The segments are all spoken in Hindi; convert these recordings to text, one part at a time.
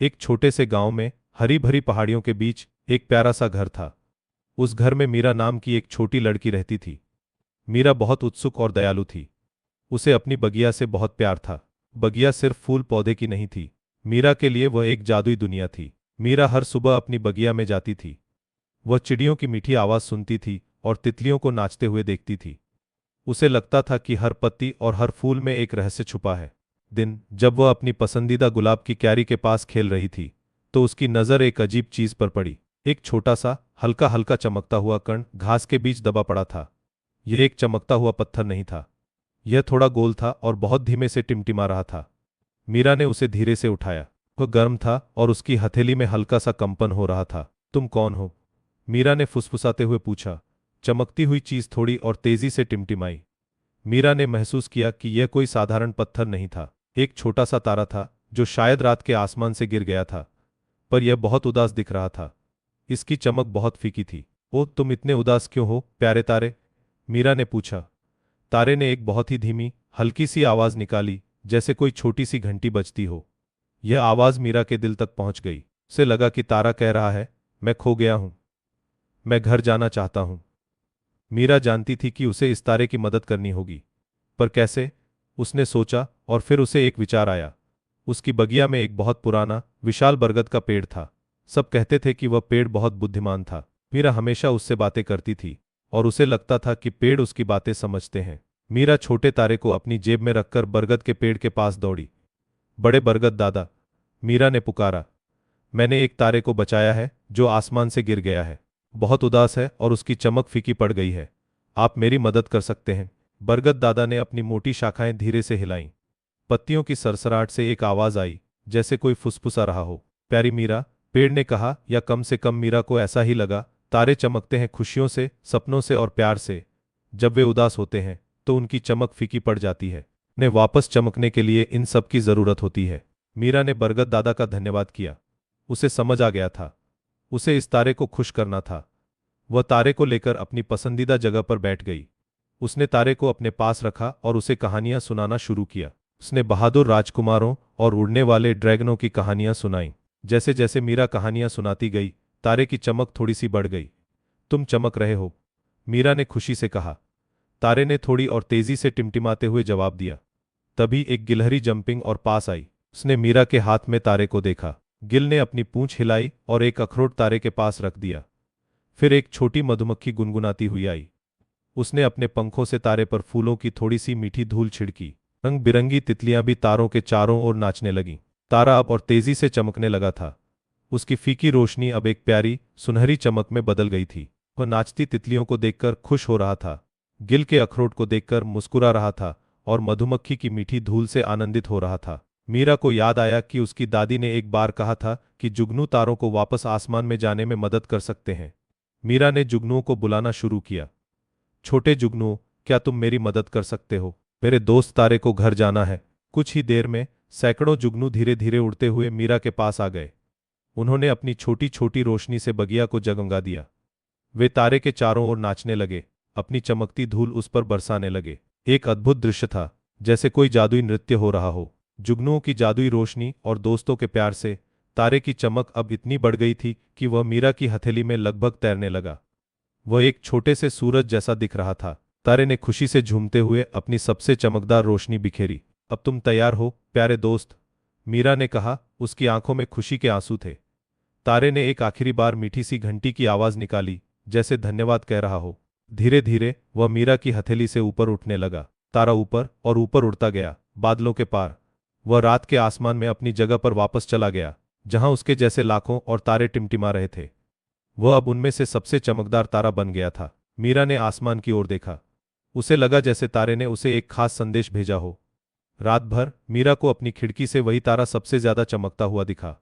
एक छोटे से गांव में हरी भरी पहाड़ियों के बीच एक प्यारा सा घर था। उस घर में मीरा नाम की एक छोटी लड़की रहती थी। मीरा बहुत उत्सुक और दयालु थी। उसे अपनी बगिया से बहुत प्यार था। बगिया सिर्फ फूल पौधे की नहीं थी, मीरा के लिए वह एक जादुई दुनिया थी। मीरा हर सुबह अपनी बगिया में जाती थी। वह चिड़ियों की मीठी आवाज सुनती थी और तितलियों को नाचते हुए देखती थी। उसे लगता था कि हर पत्ती और हर फूल में एक रहस्य छुपा है। दिन जब वह अपनी पसंदीदा गुलाब की क्यारी के पास खेल रही थी, तो उसकी नज़र एक अजीब चीज पर पड़ी। एक छोटा सा हल्का हल्का चमकता हुआ कण घास के बीच दबा पड़ा था। यह एक चमकता हुआ पत्थर नहीं था। यह थोड़ा गोल था और बहुत धीमे से टिमटिमा रहा था। मीरा ने उसे धीरे से उठाया। वह गर्म था और उसकी हथेली में हल्का सा कंपन हो रहा था। तुम कौन हो? मीरा ने फुसफुसाते हुए पूछा। चमकती हुई चीज थोड़ी और तेजी से टिमटिमाई। मीरा ने महसूस किया कि यह कोई साधारण पत्थर नहीं था, एक छोटा सा तारा था जो शायद रात के आसमान से गिर गया था। पर यह बहुत उदास दिख रहा था। इसकी चमक बहुत फीकी थी। ओह, तुम इतने उदास क्यों हो प्यारे तारे? मीरा ने पूछा। तारे ने एक बहुत ही धीमी हल्की सी आवाज निकाली, जैसे कोई छोटी सी घंटी बजती हो। यह आवाज मीरा के दिल तक पहुंच गई। उसे लगा कि तारा कह रहा है, मैं खो गया हूं, मैं घर जाना चाहता हूं। मीरा जानती थी कि उसे इस तारे की मदद करनी होगी, पर कैसे? उसने सोचा और फिर उसे एक विचार आया। उसकी बगिया में एक बहुत पुराना विशाल बरगद का पेड़ था। सब कहते थे कि वह पेड़ बहुत बुद्धिमान था। मीरा हमेशा उससे बातें करती थी और उसे लगता था कि पेड़ उसकी बातें समझते हैं। मीरा छोटे तारे को अपनी जेब में रखकर बरगद के पेड़ के पास दौड़ी। बड़े बरगद दादा, मीरा ने पुकारा, मैंने एक तारे को बचाया है जो आसमान से गिर गया है। बहुत उदास है और उसकी चमक फीकी पड़ गई है। आप मेरी मदद कर सकते हैं? बरगद दादा ने अपनी मोटी शाखाएं धीरे से हिलाईं। पत्तियों की सरसराहट से एक आवाज आई, जैसे कोई फुसफुसा रहा हो। प्यारी मीरा, पेड़ ने कहा, या कम से कम मीरा को ऐसा ही लगा। तारे चमकते हैं खुशियों से, सपनों से और प्यार से। जब वे उदास होते हैं तो उनकी चमक फीकी पड़ जाती है। उन्हें वापस चमकने के लिए इन सब की जरूरत होती है। मीरा ने बरगद दादा का धन्यवाद किया। उसे समझ आ गया था, उसे इस तारे को खुश करना था। वह तारे को लेकर अपनी पसंदीदा जगह पर बैठ गई। उसने तारे को अपने पास रखा और उसे कहानियां सुनाना शुरू किया। उसने बहादुर राजकुमारों और उड़ने वाले ड्रैगनों की कहानियां सुनाईं। जैसे जैसे मीरा कहानियां सुनाती गई, तारे की चमक थोड़ी सी बढ़ गई। तुम चमक रहे हो, मीरा ने खुशी से कहा। तारे ने थोड़ी और तेजी से टिमटिमाते हुए जवाब दिया। तभी एक गिलहरी जंपिंग और पास आई। उसने मीरा के हाथ में तारे को देखा। गिल ने अपनी पूंछ हिलाई और एक अखरोट तारे के पास रख दिया। फिर एक छोटी मधुमक्खी गुनगुनाती हुई आई। उसने अपने पंखों से तारे पर फूलों की थोड़ी सी मीठी धूल छिड़की। रंग बिरंगी तितलियां भी तारों के चारों ओर नाचने लगीं। तारा अब और तेजी से चमकने लगा था। उसकी फीकी रोशनी अब एक प्यारी सुनहरी चमक में बदल गई थी। वह नाचती तितलियों को देखकर खुश हो रहा था, गिल के अखरोट को देखकर मुस्कुरा रहा था और मधुमक्खी की मीठी धूल से आनंदित हो रहा था। मीरा को याद आया कि उसकी दादी ने एक बार कहा था कि जुगनू तारों को वापस आसमान में जाने में मदद कर सकते हैं। मीरा ने जुगनुओं को बुलाना शुरू किया। छोटे जुगनुओं, क्या तुम मेरी मदद कर सकते हो? मेरे दोस्त तारे को घर जाना है। कुछ ही देर में सैकड़ों जुगनू धीरे धीरे उड़ते हुए मीरा के पास आ गए। उन्होंने अपनी छोटी छोटी रोशनी से बगिया को जगमगा दिया। वे तारे के चारों ओर नाचने लगे, अपनी चमकती धूल उस पर बरसाने लगे। एक अद्भुत दृश्य था, जैसे कोई जादुई नृत्य हो रहा हो। जुगनुओं की जादुई रोशनी और दोस्तों के प्यार से तारे की चमक अब इतनी बढ़ गई थी कि वह मीरा की हथेली में लगभग तैरने लगा। वह एक छोटे से सूरज जैसा दिख रहा था। तारे ने खुशी से झूमते हुए अपनी सबसे चमकदार रोशनी बिखेरी। अब तुम तैयार हो प्यारे दोस्त? मीरा ने कहा। उसकी आंखों में खुशी के आंसू थे। तारे ने एक आखिरी बार मीठी सी घंटी की आवाज निकाली, जैसे धन्यवाद कह रहा हो। धीरे धीरे वह मीरा की हथेली से ऊपर उठने लगा। तारा ऊपर और ऊपर उड़ता गया, बादलों के पार। वह रात के आसमान में अपनी जगह पर वापस चला गया, जहां उसके जैसे लाखों और तारे टिमटिमा रहे थे। वह अब उनमें से सबसे चमकदार तारा बन गया था। मीरा ने आसमान की ओर देखा। उसे लगा जैसे तारे ने उसे एक खास संदेश भेजा हो। रात भर मीरा को अपनी खिड़की से वही तारा सबसे ज्यादा चमकता हुआ दिखा।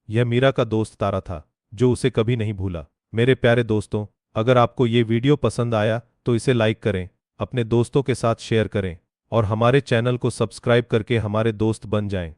यह मीरा का दोस्त तारा था, जो उसे कभी नहीं भूला। मेरे प्यारे दोस्तों, अगर आपको ये वीडियो पसंद आया तो इसे लाइक करें, अपने दोस्तों के साथ शेयर करें और हमारे चैनल को सब्सक्राइब करके हमारे दोस्त बन जाएं।